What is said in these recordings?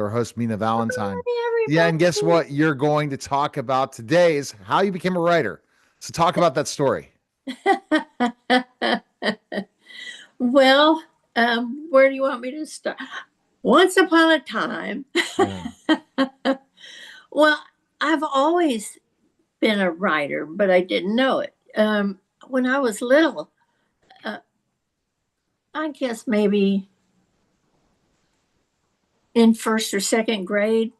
our host, Mina Valentin. Hi, Yeah, and guess everybody. what you're going to talk about today is how you became a writer. So talk about that story. Well, where do you want me to start? Once upon a time, Yeah. well, I've always been a writer, but I didn't know it. When I was little, uh, I guess maybe in first or second grade,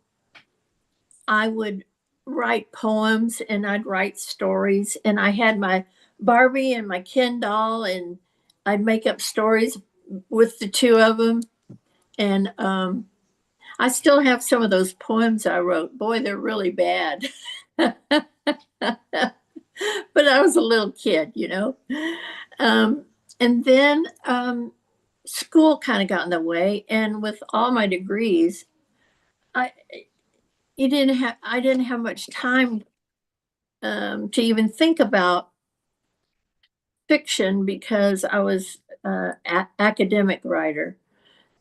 I would write poems and I'd write stories. And I had my Barbie and my Ken doll, and I'd make up stories with the two of them. And I still have some of those poems I wrote. Boy, they're really bad. But I was a little kid, you know. Um, and then school kind of got in the way. And with all my degrees, I I didn't have much time to even think about fiction because I was academic writer.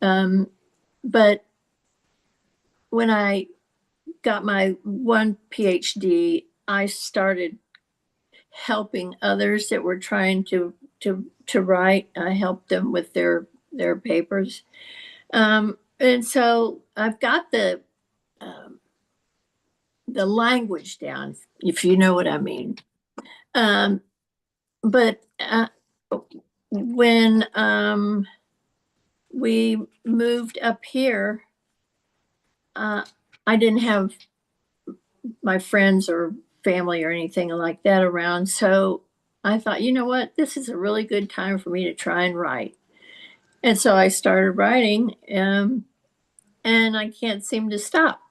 Um, but when I got my one PhD, I started helping others that were trying to write. I helped them with their papers, and so I've got um, the language down, if you know what I mean. Um, but when we moved up here, uh, I didn't have my friends or family or anything like that around. So I thought, you know what, this is a really good time for me to try and write. And so I started writing, and I can't seem to stop.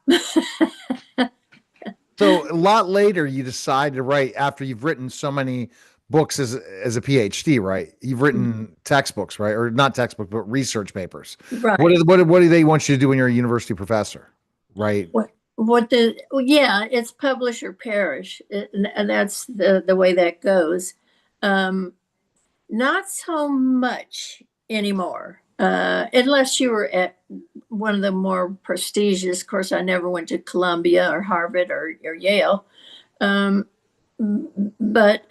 So a lot later, you decide to write after you've written so many books as a PhD, right? You've written textbooks, right? Or not textbooks, but research papers. Right. What do they want you to do when you're a university professor, right? What the, well, yeah, it's publish or perish. And that's the way that goes. Um, Not so much anymore, unless you were at one of the more prestigious. Of course, I never went to Columbia or Harvard or Yale, um, but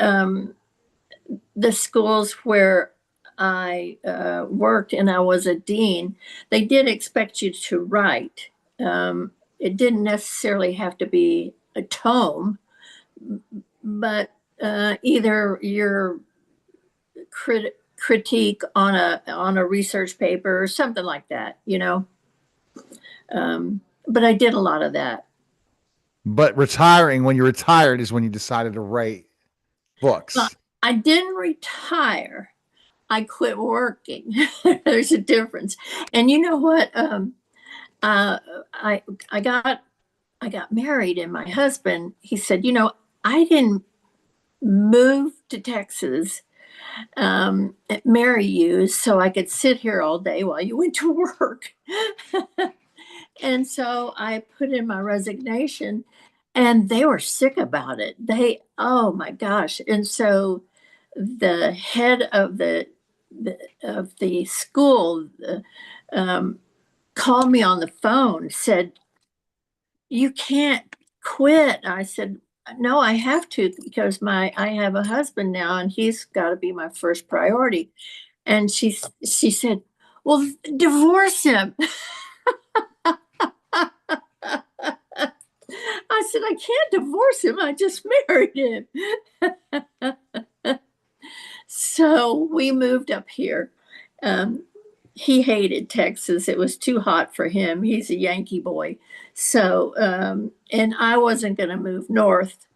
the schools where I worked and I was a dean, they did expect you to write. It didn't necessarily have to be a tome, but either your critique on a research paper or something like that, you know. But I did a lot of that. But retiring, when you retired, is when you decided to write But books. I didn't retire. I quit working. There's a difference. And you know what? Uh, I I got I got married, and my husband, he said, you know, I didn't move to Texas, marry you so I could sit here all day while you went to work. And so I put in my resignation, and they were sick about it. Oh my gosh. And so the head of the school um, called me on the phone, said, "You can't quit." I said, "No, I have to because I have a husband now, and he's got to be my first priority." And she said, "Well, divorce him." I said, "I can't divorce him. I just married him." So we moved up here. Um, he hated Texas. It was too hot for him. He's a Yankee boy. So, and I wasn't going to move north.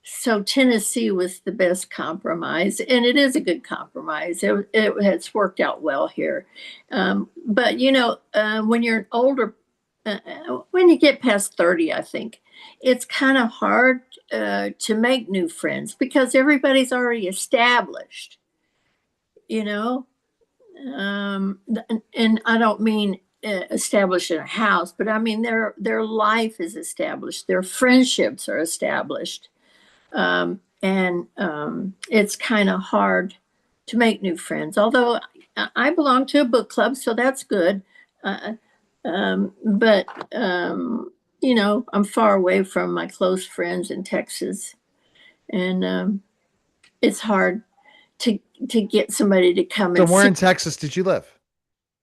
So Tennessee was the best compromise, and it is a good compromise. It has worked out well here. But you know, when you're older, when you get past 30, I think it's kind of hard to make new friends because everybody's already established, you know. And I don't mean established in a house, but I mean their life is established, their friendships are established, and it's kind of hard to make new friends. Although I belong to a book club, so that's good. Uh, But you know, I'm far away from my close friends in Texas, and it's hard to get somebody to come So and where see. in Texas did you live?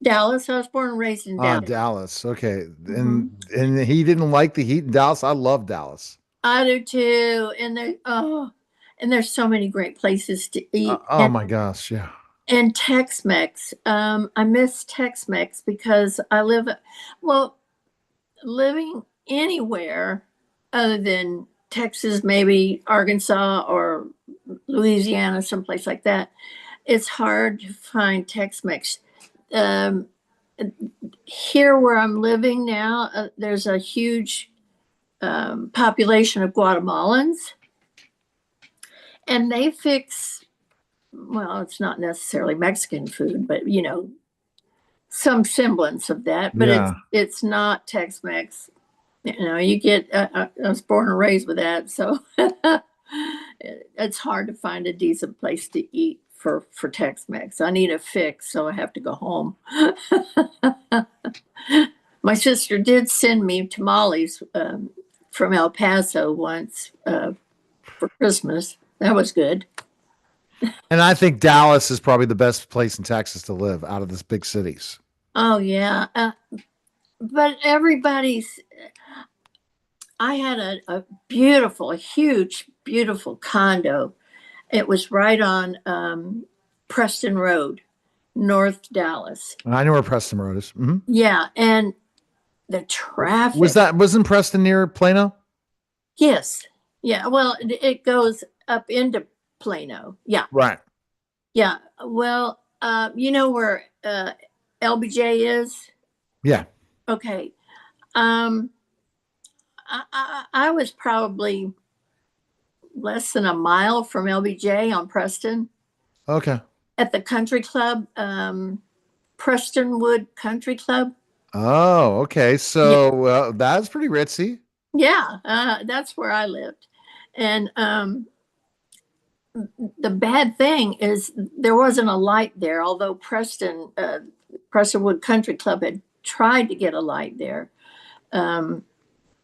Dallas. I was born and raised in Oh, Dallas. Dallas. Okay. Hmm. And he didn't like the heat in Dallas. I love Dallas. I do too. And there's so many great places to eat. Oh my gosh. Yeah. And Tex-Mex. I miss Tex-Mex because well, living anywhere other than Texas, maybe Arkansas or Louisiana, someplace like that, it's hard to find Tex-Mex. Um, Here where I'm living now, there's a huge population of Guatemalans, and they fix, well, it's not necessarily Mexican food, but you know, some semblance of that. But Yeah. it's not Tex-Mex. You know, you get. I was born and raised with that, so it's hard to find a decent place to eat for Tex-Mex. I need a fix, so I have to go home. My sister did send me tamales from El Paso once for Christmas. That was good. And I think Dallas is probably the best place in Texas to live out of the big cities. Oh yeah, but everybody's. I had a beautiful, a huge, beautiful condo. It was right on Preston Road, North Dallas. I know where Preston Road is. Mhm. Yeah, and the traffic. Wasn't Preston near Plano? Yes. Yeah. Well, it goes up into Plano. Yeah. Right. Yeah. Well, you know where LBJ is? Yeah. Okay. Um, I was probably less than a mile from LBJ on Preston Okay. at the country club, Prestonwood Country Club. Oh, okay. Yeah. So that's pretty ritzy. Yeah. That's where I lived. And the bad thing is there wasn't a light there, although Prestonwood Country Club had tried to get a light there.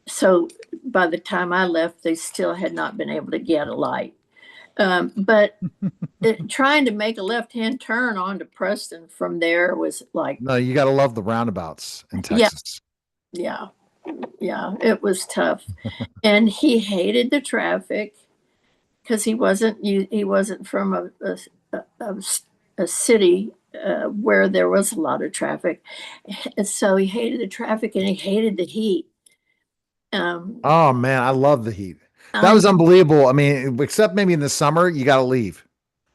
So by the time I left, they still had not been able to get a light. But trying to make a left-hand turn onto Preston from there was like, No, you got to love the roundabouts in yeah, Texas. yeah, yeah, it was tough. And he hated the traffic because he wasn't from a city where there was a lot of traffic. And so he hated the traffic and he hated the heat. Um, Oh man, I love the heat. That I was unbelievable. I mean, except maybe in the summer, you got to leave.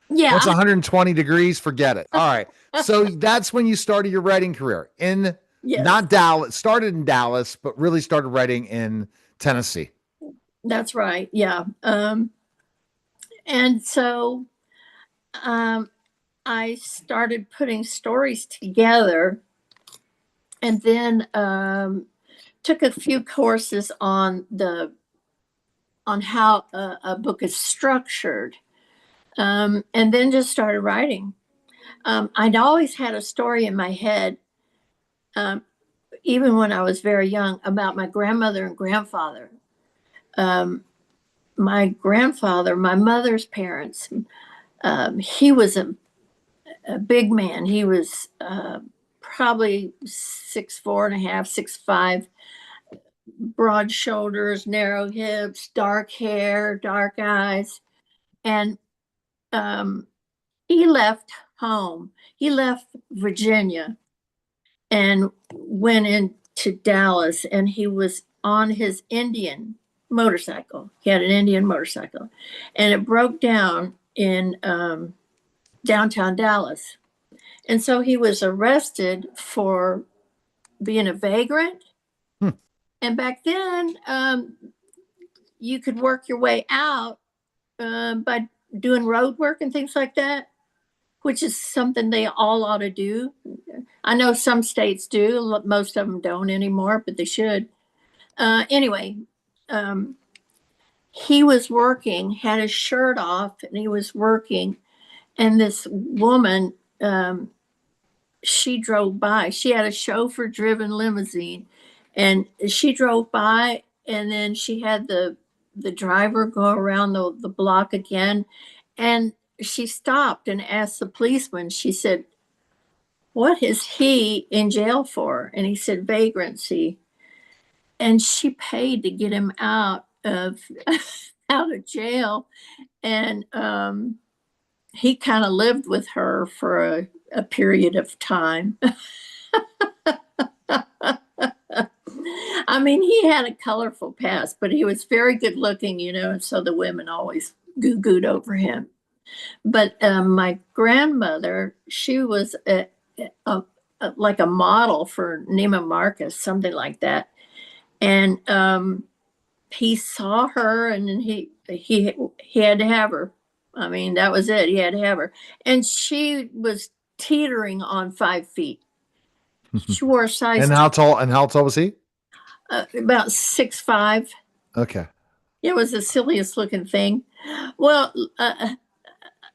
Once Yeah, 120 degrees, forget it. All right. So that's when you started your writing career in yes, not Dallas, started in Dallas, but really started writing in Tennessee. that's right. Yeah. And so um, I started putting stories together, and then took a few courses on how a book is structured, and then just started writing. I'd always had a story in my head, um, even when I was very young, about my grandmother and grandfather. Um, my grandfather, my mother's parents, he was a big man. He was probably 6'4.5", 6'5", broad shoulders, narrow hips, dark hair, dark eyes. And um, he left home. He left Virginia and went into Dallas, and he was on his Indian motorcycle. He had an Indian motorcycle, and it broke down in downtown Dallas. And so he was arrested for being a vagrant. Hmm. And back then, you could work your way out by doing road work and things like that, which is something they all ought to do. I know some states do, most of them don't anymore, but they should. Anyway, um, he was working, had his shirt off, and he was working. And this woman, she drove by. She had a chauffeur driven limousine, and she drove by, and then she had the driver go around the block again, and she stopped and asked the policeman. She said, "What is he in jail for?" And he said, "Vagrancy." And she paid to get him out of out of jail, and he kind of lived with her for a period of time. I mean, he had a colorful past, but he was very good looking, and so the women always goo-gooed over him. But my grandmother, she was like a model for Neiman Marcus, something like that. And he saw her, and then he had to have her. I mean, that was it. He had to have her, and she was teetering on 5 feet. She wore a size. And how tall? And how tall was he? About 6'5". Okay. It was the silliest looking thing. Well,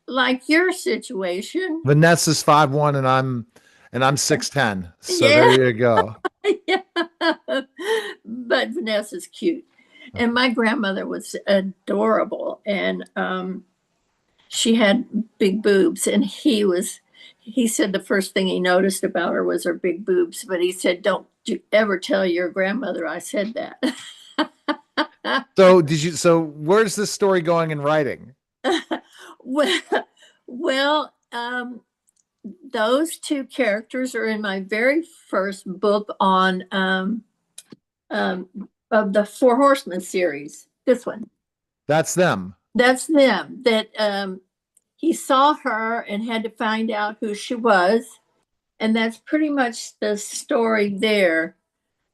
like your situation. Vanessa's 5'1", and I'm 6'10". So Yeah. there you go. Yeah. But Vanessa's cute. And my grandmother was adorable, and she had big boobs, and he said the first thing he noticed about her was her big boobs, but he said, "Don't you ever tell your grandmother I said that." So where's this story going in writing? Well, those two characters are in my very first book on of the Four Horsemen series. This one. That's them. That's them. That he saw her and had to find out who she was, and that's pretty much the story there.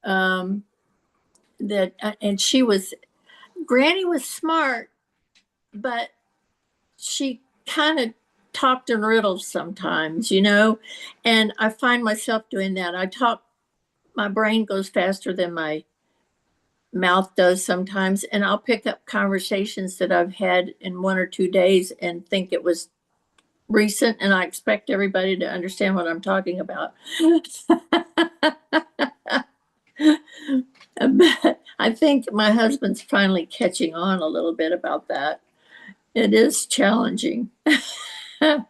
And Granny was smart, but she kind of talked in riddles sometimes, and I find myself doing that. My brain goes faster than my mouth does sometimes, and I'll pick up conversations that I've had in 1 or 2 days and think it was recent, and I expect everybody to understand what I'm talking about. But I think my husband's finally catching on a little bit about that. It is challenging. Well,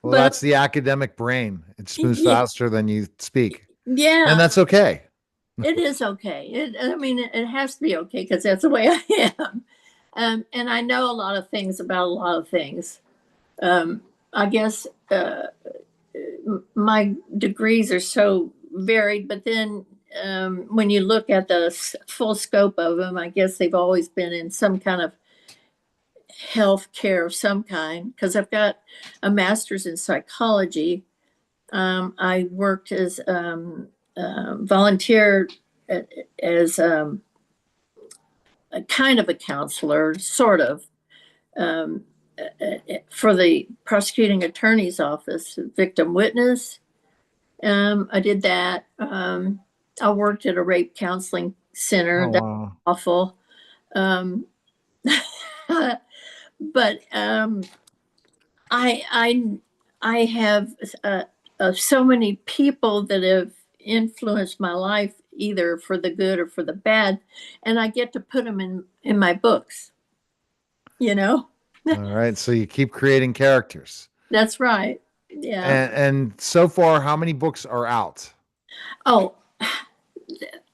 that's the academic brain. It moves faster than you speak. Yeah. And that's okay. It is okay. It has to be okay, because that's the way I am. And I know a lot of things about a lot of things. I guess my degrees are so varied, but then when you look at the full scope of them, I guess they've always been in some kind of health care of some kind, because I've got a master's in psychology. I worked as volunteer as a kind of a counselor, sort of, for the prosecuting attorney's office, victim witness. I did that. I worked at a rape counseling center. Oh, That's wow. awful. But I have so many people that have influenced my life, either for the good or for the bad, and I get to put them in my books. All right. So you keep creating characters. That's right. Yeah. And so far, how many books are out? Oh,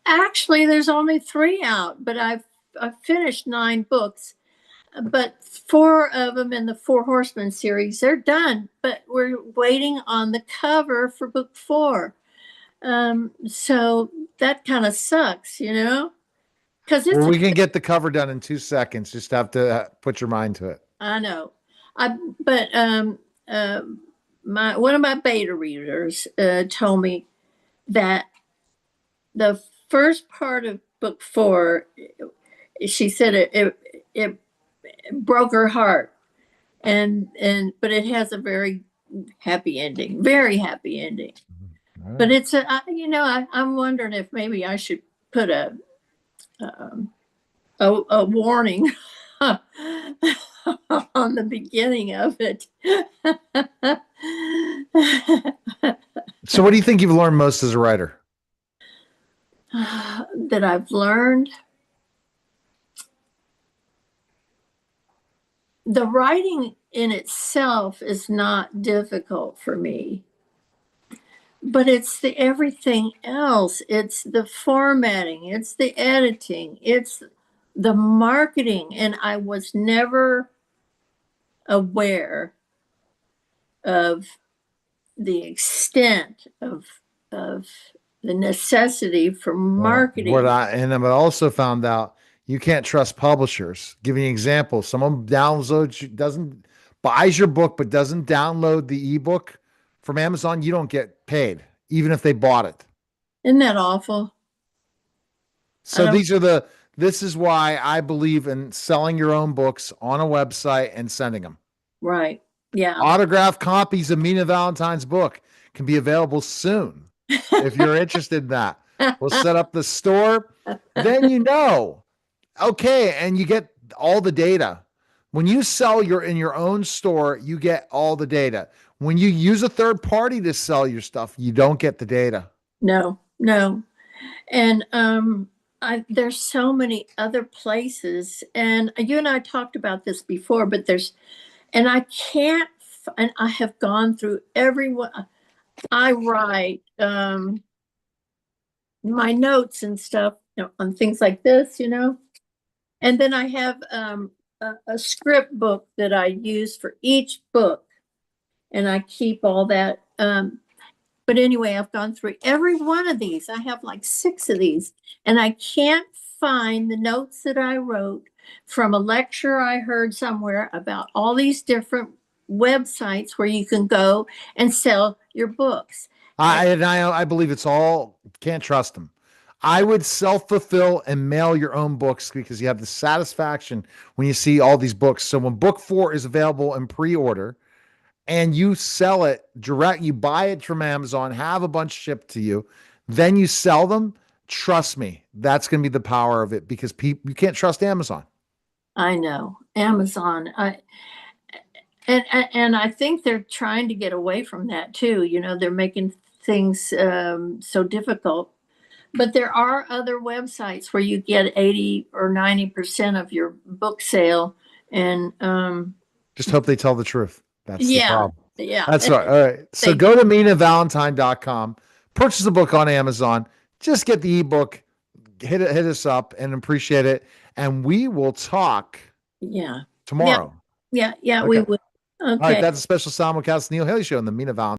actually, there's only 3 out, but I've finished 9 books. But 4 of them in the Four Horsemen series, they're done, but we're waiting on the cover for book 4. So that kind of sucks, because we can get the cover done in 2 seconds. Just have to put your mind to it. I know. But one of my beta readers told me that the first part of book 4, she said it broke her heart, but it has a very happy ending. Right. But it's I'm wondering if maybe I should put a warning on the beginning of it. So what do you think you've learned most as a writer? That I've learned? The writing in itself is not difficult for me, but it's the everything else. It's the formatting, it's the editing, it's the marketing. And I was never aware of the extent of the necessity for marketing. And I also found out you can't trust publishers. Give you an example. Someone buys your book, but doesn't download the ebook from Amazon. You don't get paid, even if they bought it. Isn't that awful? So this is why I believe in selling your own books on a website and sending them. Right. Yeah. Autographed copies of Mina Valentin's book can be available soon. If you're interested in that, we'll set up the store. Then okay, and you get all the data. When you sell in your own store, you get all the data. When you use a third party to sell your stuff, you don't get the data. No. And there's so many other places, and you and I talked about this before, but and I can't, and I have gone through everyone. I write my notes and stuff, on things like this, and then I have a script book that I use for each book, and I keep all that. But anyway, I've gone through every one of these. I have like 6 of these, and I can't find the notes that I wrote from a lecture I heard somewhere about all these different websites where you can go and sell your books. I believe it's all, can't trust them. I would self-fulfill and mail your own books because you have the satisfaction when you see all these books. So when book 4 is available in pre-order and you sell it direct, you buy it from Amazon, have a bunch shipped to you, then you sell them. Trust me, that's going to be the power of it, because you can't trust Amazon. I know Amazon. And I think they're trying to get away from that too. They're making things so difficult. But there are other websites where you get 80 or 90% of your book sale, and just hope they tell the truth. That's the problem. Yeah, that's right. All right. So go to MinaValentine.com, purchase the book on Amazon, just get the ebook, hit us up, and appreciate it. And we will talk. Yeah. Tomorrow. Yeah. Okay. We will. Okay. All right. That's a special simulcast Neil Haley Show on the Mina Valentine.